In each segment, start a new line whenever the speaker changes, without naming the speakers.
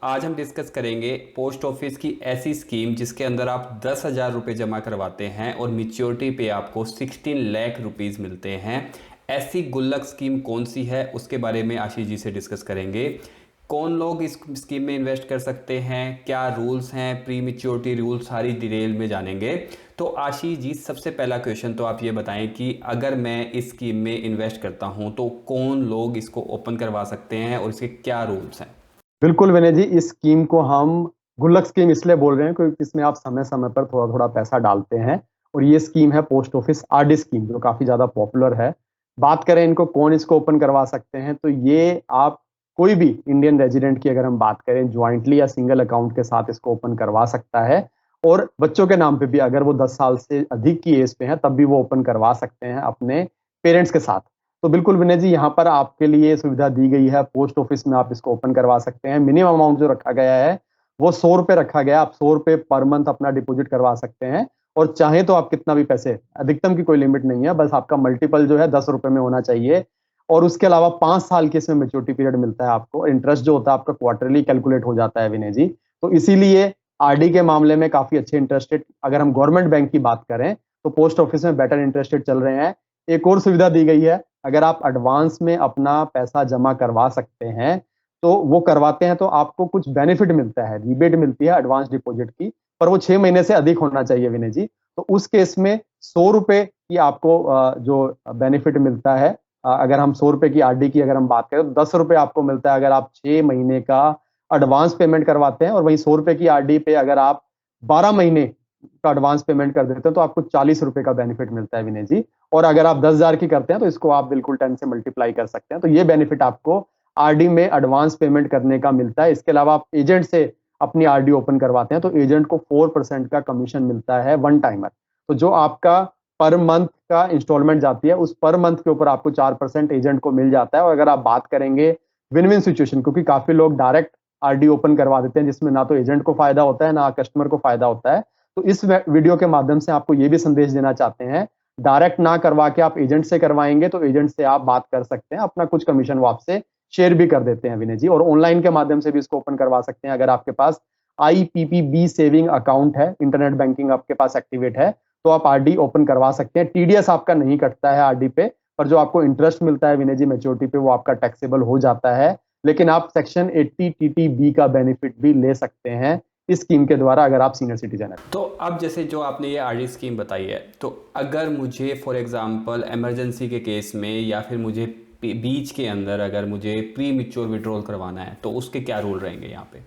आज हम डिस्कस करेंगे पोस्ट ऑफिस की ऐसी स्कीम जिसके अंदर आप 10,000 रुपये जमा करवाते हैं और मैच्योरिटी पे आपको 16 लाख रुपीज़ मिलते हैं। ऐसी गुल्लक स्कीम कौन सी है उसके बारे में आशीष जी से डिस्कस करेंगे। कौन लोग इस स्कीम में इन्वेस्ट कर सकते हैं, क्या रूल्स हैं, प्री मैच्योरिटी रूल, सारी डिटेल में जानेंगे। तो आशीष जी, सबसे पहला क्वेश्चन तो आप ये बताएं कि अगर मैं इस स्कीम में इन्वेस्ट करता हूं तो कौन लोग इसको ओपन करवा सकते हैं और इसके क्या रूल्स हैं।
बिल्कुल विनय जी, इस स्कीम को हम गुल्लक स्कीम इसलिए बोल रहे हैं क्योंकि इसमें आप समय समय पर थोड़ा थोड़ा पैसा डालते हैं। और ये स्कीम है पोस्ट ऑफिस आरडी स्कीम, जो काफी ज्यादा पॉपुलर है। बात करें इनको कौन इसको ओपन करवा सकते हैं, तो ये आप कोई भी इंडियन रेजिडेंट की अगर हम बात करें, ज्वाइंटली या सिंगल अकाउंट के साथ इसको ओपन करवा सकता है। और बच्चों के नाम पे भी, अगर वो 10 साल से अधिक की एज पे हैं तब भी वो ओपन करवा सकते हैं अपने पेरेंट्स के साथ। तो बिल्कुल विनय जी, यहाँ पर आपके लिए सुविधा दी गई है। पोस्ट ऑफिस में आप इसको ओपन करवा सकते हैं। मिनिमम अमाउंट जो रखा गया है वो 100 रुपए रखा गया। आप 100 रुपए पर मंथ अपना डिपॉजिट करवा सकते हैं। और चाहे तो आप कितना भी पैसे, अधिकतम की कोई लिमिट नहीं है, बस आपका मल्टीपल जो है 10 रुपए में होना चाहिए। और उसके अलावा 5 साल की इसमें मेच्योरिटी पीरियड मिलता है आपको। इंटरेस्ट जो होता है आपका क्वार्टरली कैलकुलेट हो जाता है विनय जी। तो इसीलिए आरडी के मामले में काफी अच्छे इंटरेस्ट रेट, अगर हम गवर्नमेंट बैंक की बात करें तो पोस्ट ऑफिस में बेटर इंटरेस्ट रेट चल रहे हैं। एक और सुविधा दी गई है, अगर आप एडवांस में अपना पैसा जमा करवा सकते हैं तो वो करवाते हैं तो आपको कुछ बेनिफिट मिलता है, रिबेट मिलती है एडवांस डिपॉजिट की। पर वो 6 महीने से अधिक होना चाहिए विनय जी। तो उस केस में 100 रुपए की आपको जो बेनिफिट मिलता है, अगर हम 100 रुपए की आरडी की अगर हम बात करें तो 10 रुपए आपको मिलता है अगर आप 6 महीने का एडवांस पेमेंट करवाते हैं। और वहीं 100 रुपए की आरडी पे अगर आप 12 महीने का एडवांस पेमेंट कर देते हैं तो आपको 40 रुपए का बेनिफिट मिलता है विनय जी। और अगर आप 10,000 की करते हैं तो इसको आप बिल्कुल 10 से मल्टीप्लाई कर सकते हैं। तो ये बेनिफिट आपको आरडी में एडवांस पेमेंट करने का मिलता है। इसके अलावा आप एजेंट से अपनी आरडी ओपन करवाते हैं तो एजेंट को 4% का कमीशन मिलता है वन टाइमर। तो जो आपका पर मंथ का इंस्टॉलमेंट जाती है उस पर मंथ के ऊपर आपको 4% एजेंट को मिल जाता है। और अगर आप बात करेंगे विन विन सिचुएशन, क्योंकि काफी लोग डायरेक्ट आरडी ओपन करवा देते हैं जिसमें ना तो एजेंट को फायदा होता है ना कस्टमर को फायदा होता है। तो इस वीडियो के माध्यम से आपको ये भी संदेश देना चाहते हैं, डायरेक्ट ना करवा के आप एजेंट से करवाएंगे तो एजेंट से आप बात कर सकते हैं, अपना कुछ कमीशन वो आपसे शेयर भी कर देते हैं विनय जी। और ऑनलाइन के माध्यम से भी इसको ओपन करवा सकते हैं। अगर आपके पास आईपीपीबी सेविंग अकाउंट है, इंटरनेट बैंकिंग आपके पास एक्टिवेट है, तो आप आरडी ओपन करवा सकते हैं। टीडीएस आपका नहीं कटता है आरडी पे, पर जो आपको इंटरेस्ट मिलता है विनय जी मैच्योरिटी पे वो आपका टैक्सेबल हो जाता है। लेकिन आप सेक्शन 80 टीटीबी का बेनिफिट भी ले सकते हैं इस स्कीम के द्वारा, अगर आप सीनियर सिटीजन है।
तो अब जैसे जो आपने ये आरडी स्कीम बताई है, तो अगर मुझे फॉर एग्जांपल इमरजेंसी के केस में या फिर मुझे बीच के अंदर अगर मुझे प्री मैच्योर विड्रॉल करवाना है तो उसके क्या रूल रहेंगे यहाँ पे।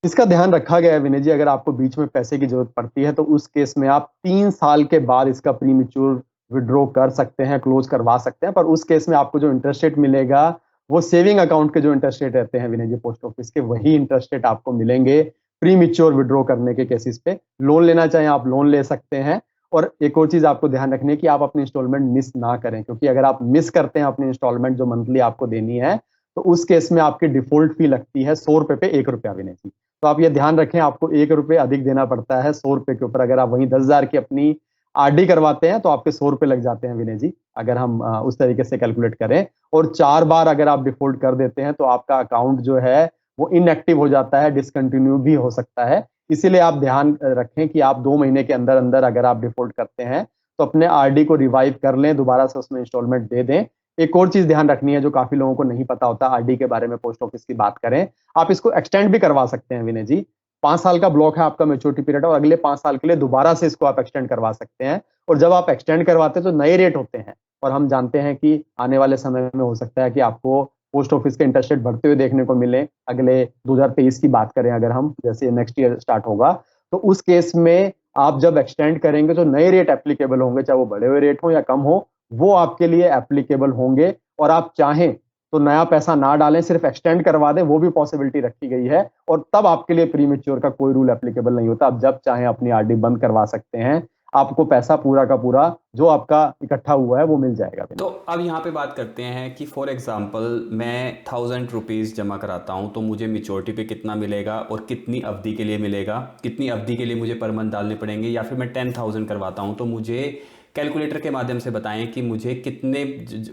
इसका ध्यान रखा गया है विनय जी, अगर आपको बीच में पैसे की जरूरत पड़ती है तो उस केस में आप 3 साल के बाद इसका प्री मैच्योर विड्रॉ कर सकते हैं, क्लोज करवा सकते हैं। पर उस केस में आपको जो इंटरेस्ट रेट मिलेगा वो सेविंग अकाउंट के जो इंटरेस्ट रेट रहते हैं विनय जी पोस्ट ऑफिस के, वही इंटरेस्ट रेट आपको मिलेंगे प्री मैच्योर विड्रॉ करने के केसेस पे। लोन लेना चाहें आप लोन ले सकते हैं। और एक और चीज आपको ध्यान रखनी है कि आप अपनी इंस्टॉलमेंट मिस ना करें, क्योंकि अगर आप मिस करते हैं अपनी इंस्टॉलमेंट जो मंथली आपको देनी है तो उस केस में आपकी डिफॉल्ट फी लगती है 100 रुपए पे 1 रुपया विनय जी। तो आप ये ध्यान रखें, आपको 1 रुपए अधिक देना पड़ता है 100 रुपए के ऊपर। अगर आप वहीं 10,000 की अपनी आरडी करवाते हैं तो आपके 100 रुपए लग जाते हैं विनय जी, अगर हम उस तरीके से कैलकुलेट करें। और 4 बार अगर आप डिफॉल्ट कर देते हैं तो आपका अकाउंट जो है वो इनएक्टिव हो जाता है, डिसकंटिन्यू भी हो सकता है। इसीलिए आप ध्यान रखें कि आप 2 महीने के अंदर अंदर अगर आप डिफॉल्ट करते हैं तो अपने आरडी को रिवाइव कर लें, दोबारा से उसमें इंस्टॉलमेंट दे दें। एक और चीज ध्यान रखनी है जो काफी लोगों को नहीं पता होता आरडी के बारे में, पोस्ट ऑफिस की बात करें, आप इसको एक्सटेंड भी करवा सकते हैं विनय जी। 5 साल का ब्लॉक है आपका मैच्योरिटी पीरियड, और अगले 5 साल के लिए दोबारा से इसको आप एक्सटेंड करवा सकते हैं। और जब आप एक्सटेंड करवाते हैं तो नए रेट होते हैं। और हम जानते हैं कि आने वाले समय में हो सकता है कि आपको पोस्ट ऑफिस के इंटरेस्ट रेट बढ़ते हुए देखने को मिले। अगले 2023 की बात करें अगर हम, जैसे नेक्स्ट ईयर स्टार्ट होगा, तो उस केस में आप जब एक्सटेंड करेंगे तो नए रेट एप्लीकेबल होंगे, चाहे वो बढ़े हुए रेट हो या कम हो, वो आपके लिए एप्लीकेबल होंगे। और आप चाहें तो नया पैसा ना डालें, सिर्फ एक्सटेंड करवा दें, वो भी पॉसिबिलिटी रखी गई है। और तब आपके लिए प्री मैच्योर का कोई रूल एप्लीकेबल नहीं होता। आप जब चाहें अपनी आरडी बंद करवा सकते हैं, आपको पैसा पूरा का पूरा जो आपका इकट्ठा हुआ है वो मिल जाएगा।
तो अब यहाँ पे बात करते हैं कि फॉर एग्जांपल मैं 1,000 रुपीज़ जमा कराता हूँ तो मुझे मैच्योरिटी पे कितना मिलेगा और कितनी अवधि के लिए मिलेगा, कितनी अवधि के लिए मुझे पर मंथ डालने पड़ेंगे, या फिर मैं 10,000 करवाता हूँ तो मुझे कैलकुलेटर के माध्यम से बताएं कि मुझे कितने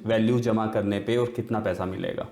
वैल्यू जमा करने पे और कितना पैसा मिलेगा।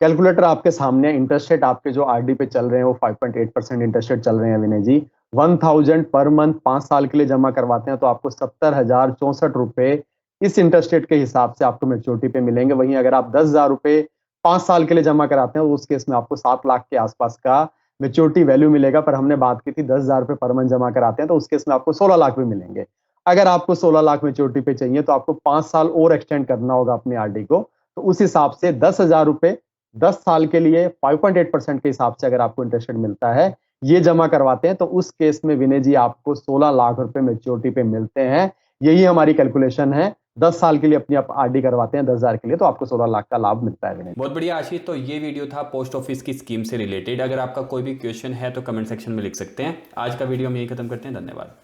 कैलकुलेटर आपके सामने, इंटरेस्ट रेट आपके जो आरडी पे चल रहे हैं वो 5.8% इंटरेस्ट रेट चल रहे हैं विनय जी। 1000 पर मंथ 5 साल के लिए जमा करवाते हैं तो आपको 70,064 रुपए इस इंटरेस्ट रेट के हिसाब से आपको मेच्योरिटी पे मिलेंगे। वहीं अगर आप 10,000 रुपए 5 साल के लिए जमा कराते हैं, उस केस में आपको 7 लाख के आसपास का मेच्योरिटी वैल्यू मिलेगा। पर हमने बात की थी 10,000 रुपए पर मंथ जमा कराते हैं तो उस केस में आपको 16 लाख भी मिलेंगे। अगर आपको 16 लाख मेच्योरिटी पे चाहिए तो आपको 5 साल और एक्सटेंड करना होगा अपनी आरडी को। तो उस हिसाब से 10,000 रुपए 10 साल के लिए 5.8% के हिसाब से अगर आपको इंटरेस्ट रेट मिलता है, ये जमा करवाते हैं तो उस केस में विनय जी आपको 16 लाख रुपए मेच्योरिटी पे मिलते हैं। यही हमारी कैलकुलेशन है। 10 साल के लिए अपनी आप आरडी करवाते हैं 10,000 के लिए तो आपको 16 लाख का लाभ मिलता है विनय।
बहुत बढ़िया आशीष, तो ये वीडियो था पोस्ट ऑफिस की स्कीम से रिलेटेड। अगर आपका कोई भी क्वेश्चन है तो कमेंट सेक्शन में लिख सकते हैं। आज का वीडियो हम यही खत्म करते हैं। धन्यवाद।